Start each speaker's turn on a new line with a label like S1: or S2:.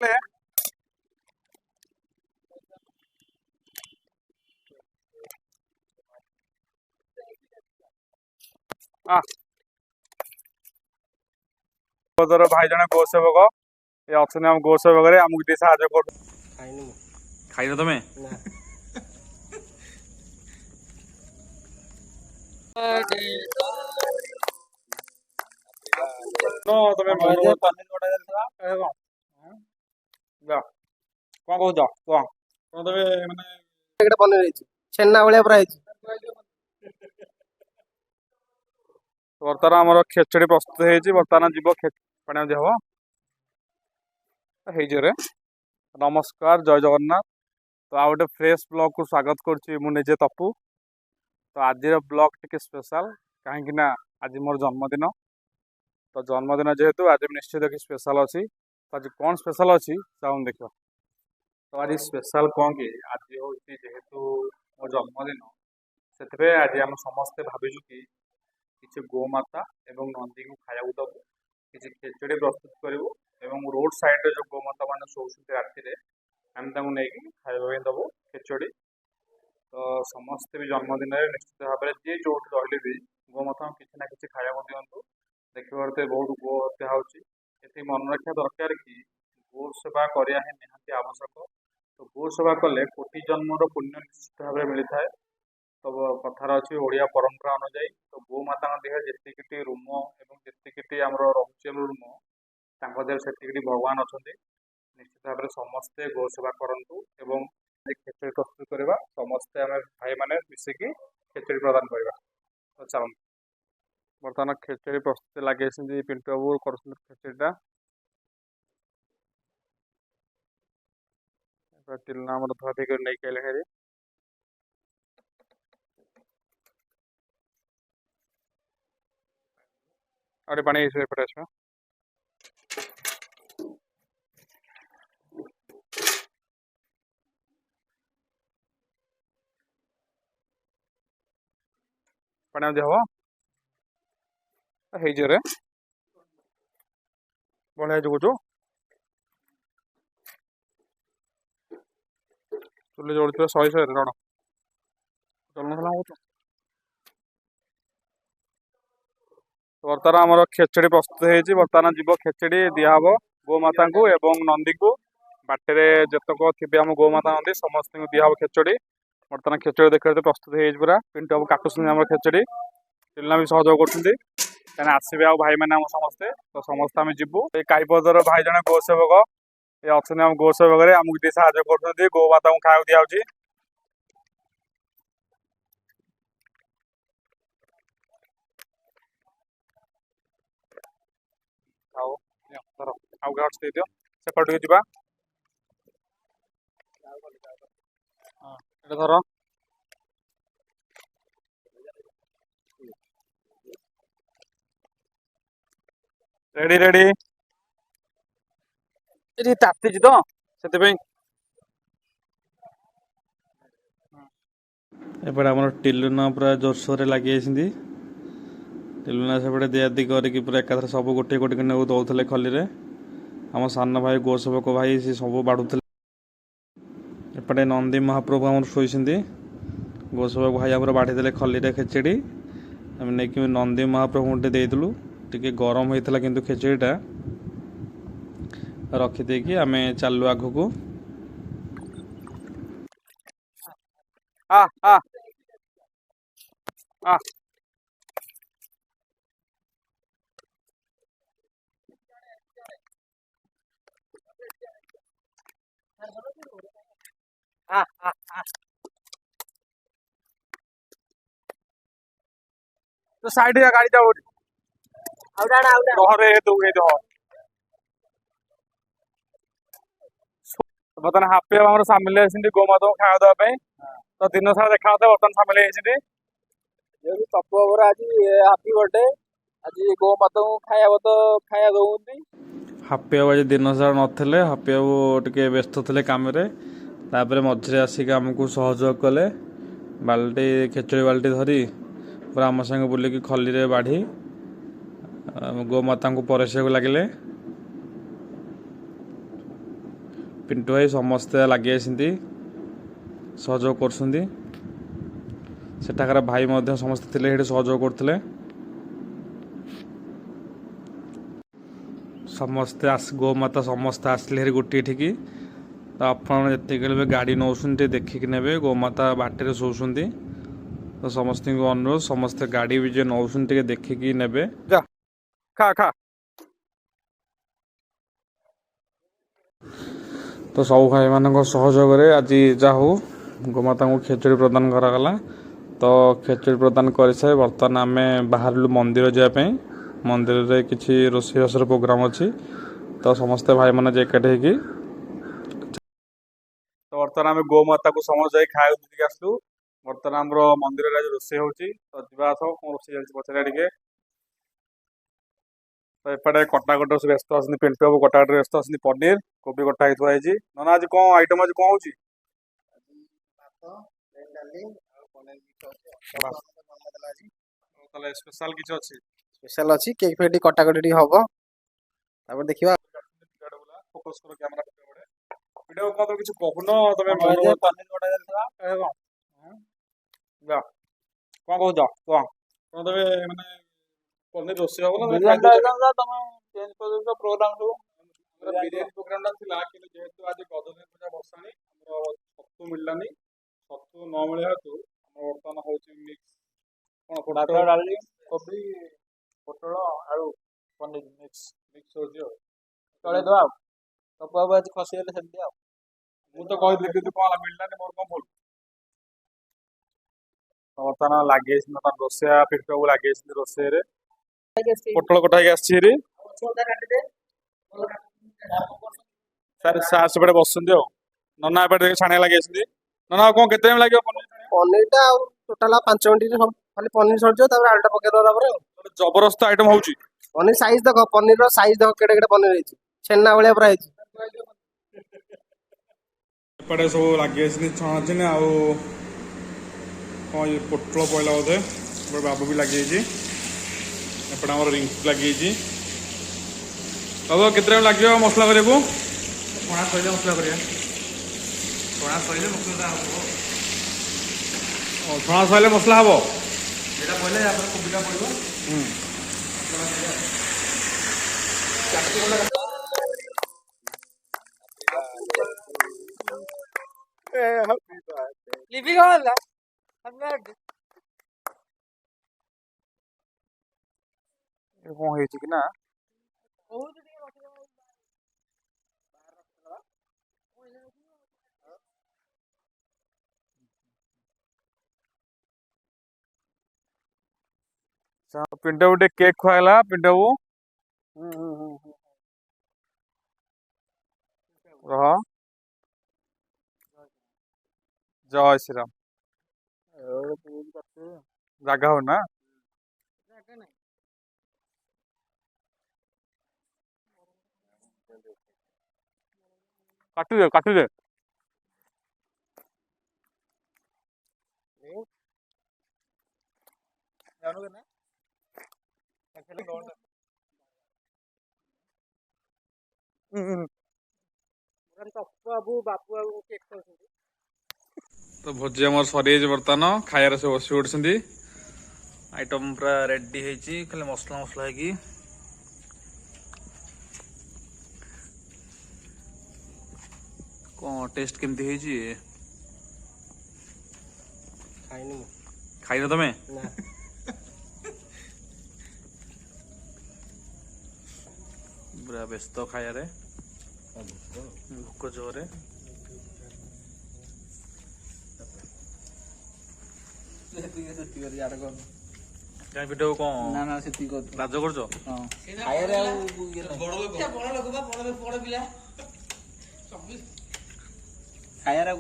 S1: भाई जन गो सेवक ये अच्छे आम गो सेवक आमको टे साहय कर खाइन तुम्हें
S2: छेना भाया पूरा
S1: बर्तमान आम खेचड़ी प्रस्तुत हो बर्तमान जीव पाने हम रे नमस्कार जय जगन्नाथ। तो आ गए फ्रेश ब्लॉग को स्वागत करुचे तपु। तो आज ब्लॉग टी स्पेशल कहीं आज मोर जन्मदिन। तो जन्मदिन जेहेतु आज निश्चित कि स्पेशल अच्छी। तो आज कौन स्पेशल अच्छी हम देख। तो आज स्पेशल कौन कि आज हूँ जेहेतु मो जन्मदिन से आज आम समस्ते भाविजु कि किसी गोमाता एवं नंदी को खाया दबू किसी खेचड़ी प्रस्तुत करूँ एवं रोड साइड जो गोमाता मान शोषुते राति आम नहीं खाଇବା दबू खेचड़ी। तो समस्ते भी जन्मदिन निश्चित भाव में जी जो रही भी गोमाता किसी ना किसी खाया दिंतु। देखते बहुत गो हत्या होती मन रखा दरकार कि गो सेवा करवा निहाती आवश्यक। तो गो सेवा कले कोटि जन्मर पुण्य निश्चित भाव में मिलता है। तो कथार अच्छी ओडिया परंपरा अनुजाई तो गोमाता देह जी रूम और जी आम रोचे रूम देह से भगवान अच्छा निश्चित भाव में समस्ते गो सेवा करूँ एवं खेचड़ी प्रस्तुत करवा समस्ते आम भाई मैंने मिसिकी खेचड़ी प्रदान करवा। तो चल बर्तमान खेचड़ी प्रस्तुति लगे पिंटू बाबू कर खेचड़ीटा टिलना धुआ धुई कर नहीं कहले अरे पानी एपटे आस पानी दे हम रे बढ़िया जुगुचु चुली जोड़ी शहे शहे रण चलना बर्तमान आम खेचड़ी प्रस्तुत हो बर्तमान जीव खेचड़ी दिहब गोमाता को एवं नंदी को बाटे जतक थे आम गोमाता नंदी समस्त दिहब खेचड़ी। बर्तमान खेचड़ी देखते प्रस्तुत हो पूरा पिंटू बाबू काटुन आम खेचड़ी पिला भी सहयोग कर आसवे आ भाई मैंने समस्ते तो समस्त आम जीवु काईपदर भाई जन गो सेवक ये अच्छे आम गो सेवक आमको टे साहय कर गोमाता को खाया दिया दियो सेपटे जा धर रेडी रेडी ये ताती तो से एपटे आम टिलुना पूरा जोरसोर लगे टिलुना सेपटे दियादी करके पूरा एकाथर सब गोटे गोटे दौले खली आम सान भाई गो सेवक भाई सी सब बाढ़ुले। एपटे नंदी महाप्रभु आम शोती गो सेवक भाई आम बाढ़ी खली खेचड़ी आम नहीं नंदी महाप्रभु देलु टे गरम होता कि खेचड़ीटा रखीदे कि आम चलु आग को आ आ आ तो साइड गाड़ी जाओ बर्तमान हापी आम सामिल गोमाता खाया देवाई तो दिन सारा देखा बर्तमान सामिल
S2: तपु आज हापी बर्थडे आज गोमाता को खाया दौंती
S1: हापी बाबू आज दिन सारा नथिले हापी बाबू टे व्यस्त थे कम मझे आसिक आमको सहयोग कले बाल्टी खेचड़ी बाल्टी धरी पूरा आम संगे बुलिकी खली बाढ़ी गोमाता को परसिया लगे ପିଣ୍ଟୁ ଭାଇ ସମସ୍ତେ ଲାଗି ଯାଇଛନ୍ତି ସହଯୋଗ କରୁଛନ୍ତି। ସେଠାକାର ଭାଇ ମଧ୍ୟ ସମସ୍ତେ ଥିଲେ ସେଠି ସହଯୋଗ କରୁଥିଲେ। ସମସ୍ତେ ଗୋମାତା ସମସ୍ତେ ଆସିଲେ ହେରି ଗୋଟିଏ ଠିକି। ତ ଆପଣ ଯେତିକି ବି ଗାଡ଼ି ନେଉଛନ୍ତି ଟିକେ ଦେଖିକି ନେବେ। ଗୋମାତା ବାଟରେ ଶୋଉଛନ୍ତି। ତ ସମସ୍ତଙ୍କୁ ଅନୁରୋଧ ସମସ୍ତେ ଗାଡ଼ି ବି ଯିଏ ନେଉଛନ୍ତି ଟିକେ ଦେଖିକି ନେବେ। ଯା ଖା ଖା। ତ ସବୁ ଭାଇମାନଙ୍କ ସହଯୋଗରେ ଆଜି ଯାହା ହଉ ଗୋମାତାଙ୍କୁ ଖେଚୁଡ଼ି ପ୍ରଦାନ କରାଗଲା। ତ ଖେଚୁଡ଼ି ପ୍ରଦାନ କରିସାରି ବର୍ତ୍ତମାନ ଆମେ ବାହାରିଲୁ ମନ୍ଦିର ଯିବା ପାଇଁ। ମନ୍ଦିରରେ କିଛି ରୋଷେଇବାସର ପ୍ରୋଗ୍ରାମ୍ ଅଛି। ତ ସମସ୍ତେ ଭାଇମାନେ ଯେ ଏକାଠି ହେଇକି ତ ବର୍ତ୍ତମାନ ଆମେ ଗୋମାତାକୁ ସମସ୍ତେ ଯାଇ ଖାଇବାକୁ ଦେଇକି ଆସିଲୁ। ବର୍ତ୍ତମାନ ଆମର ମନ୍ଦିରରେ ଆଜି ରୋଷେଇ ହେଉଛି। ତ ଯିବା ଆସ କ'ଣ ରୋଷେଇ ଚାଲିଛି ପଚାରିବା ଟିକେ। ତ ଏପଟେ କଟାକଟି ବ୍ୟସ୍ତ ଅଛନ୍ତି। ପିଣ୍ଟୁ ବାବୁ କଟାକଟି ବ୍ୟସ୍ତ ଅଛନ୍ତି। ପନିର କୋବି କଟା ହେଇ ଥୁଆ ହେଇଛି। ନନା ଆଜି କ'ଣ ଆଇଟମ୍ ଆଜି କ'ଣ ହେଉଛି? ତାହେଲେ ସ୍ପେଶାଲ କିଛି ଅଛି?
S2: ସ୍ପେଶାଲ ଅଛି, କେକ୍ ଫେକ୍ ଟିକେ କଟାକଟି ଟିକେ ହବ, ତାପରେ ଦେଖିବା।
S1: ଫୋକସ୍ କର କ୍ୟାମେରା ପଟେ। ଭିଡ଼ିଓ କ'ଣ ତ କିଛି କହୁନ ତମେ
S2: ପନିର କଟା ଯାଇଥିଲା
S1: ଯା କ'ଣ କହୁଛ କୁହ? କ'ଣ ତମେ ମାନେ ପନିର ରୋଷେଇ ହବ ନା
S2: ବିରିୟାନୀ ଟା ହେଇଥାନ୍ତା, ତମେ ଚେଞ୍ଜ କରିଦେଇଛ ପ୍ରୋଗ୍ରାମ ସବୁ।
S1: ବିରିୟାନୀ ପ୍ରୋଗ୍ରାମଟା ଥିଲା କିନ୍ତୁ ଯେହେତୁ ଆଜି ଗଜଲକ୍ଷ୍ମୀ ପୂଜା ବର୍ଷାଣି ଆମର ଛତୁ ମିଳିଲାନି। ଛତୁ ନ ମିଳିବା ହେତୁ ଆମର ବର୍ତ୍ତମାନ ହେଉଛି ମିକ୍ସ କ'ଣ
S2: ଭାତ, ଡାଲି, କୋବି, ପୋଟଳ, ଆଳୁ, ପନିର ମିକ୍ସ
S1: ହେଉଛି ଆଉ।
S2: ଚଳେଇଦବା ଆଉ। ସବୁ ବାବୁ ଆଜି ଖସିଗଲେ ସେମିତି ଆଉ।
S1: ମୁଁ ତ କହିଥିଲି କିନ୍ତୁ କ'ଣ ହେଲା ମିଳିଲାନି, ମୋର କ'ଣ ଭୁଲ? ବର୍ତ୍ତମାନ ଲାଗିଯାଇଛନ୍ତି ବର୍ତ୍ତମାନ ରୋଷେଇଆ ପିଣ୍ଟୁବାବୁ ଲାଗିଯାଇଛନ୍ତି ରୋଷେଇରେ। ପୋଟଳ କଟା ହେଇକି ଆସିଛି ହେରି। ସାର୍ ସାର୍ ସେପଟେ ବସୁଛନ୍ତି ଆଉ। ନନା ଏପଟେ ଛାଣିଆ ଲାଗିଯାଇଛନ୍ତି। ନନା ଆଉ କ'ଣ କେତେ ଟାଇମ୍ ଲାଗିବ ପନିର?
S2: ପନିରଟା ଆଉ ଟୋଟାଲ 5 ମିନିଟ୍ ଖାଲି ପନିର ସରିଯିବ, ତାପରେ ଆଳୁଟା ପକେଇଦବା। ତାପରେ
S1: ଜବରଦସ୍ତ ଆଇଟମ୍ ହେଉଛି।
S2: ପନିର ସାଇଜ ଦେଖ, ପନିରର ସାଇଜ ଦେଖ କେଡେ କେଡେ ପନିର ହେଇଛି, ଛେନା ଭଳିଆ ପୁରା ହେଇଛି।
S1: ଏପଟେ ସବୁ ଲାଗିଯାଇଛନ୍ତି ଛଣାଛଣି ଆଉ କ'ଣ ଇଏ ପୋଟଳ ପଇଲା ବୋଧେ। ଏପଟେ ବାବୁ ବି ଲାଗିଯାଇଛି। ଏପଟେ ଆମର ରିଙ୍କି ଲାଗିଯାଇଛି। ବାବୁ କେତେ ଟାଇମ୍ ଲାଗିବ ମସଲା କରିବାକୁ?
S3: ଛଣା ସରିଲେ ମସଲା କରିବା। ଛଣା ସରିଲେ ମସଲାଟା ହେବ।
S1: ଛଣା ସରିଲେ ମସଲା ହେବ।
S3: ଏଇଟା ପଡ଼ିଲେ ତାପରେ କୋବିଟା ପଡ଼ିବ।
S1: କ'ଣ ହେଇଛି କି ନା ପିଣ୍ଟୁବାବୁ ଟିକେ କେକ୍ ଖୁଆଇଲା। ପିଣ୍ଟୁବାବୁ ରହ। ଜୟ ଶ୍ରୀରାମ। ଜାଗା ହଉ ନା କାଟିଦେ କାଟିଦେ। ତ ଭୋଜି ଆମର ସରିଯାଇଛି ବର୍ତ୍ତମାନ। ଖାଇବାରେ ସବୁ ବସି ପଡୁଛନ୍ତି। ଆଇଟମ୍ ପୁରା ରେଡି ହେଇଛି, ଖାଲି ମସଲା ହେଇକି। କ'ଣ ଟେଷ୍ଟ କେମିତି ହେଇଛି? ଖାଇନ ତମେ? ପୁରା ବ୍ୟସ୍ତ ଖାଇବାରେ, ଭୋକ ଜୋରେ। କାଇଁ ଭିଡ଼ିଓ କ'ଣ ଲାଜ କରୁଛ?
S2: ଖାଇବାରେ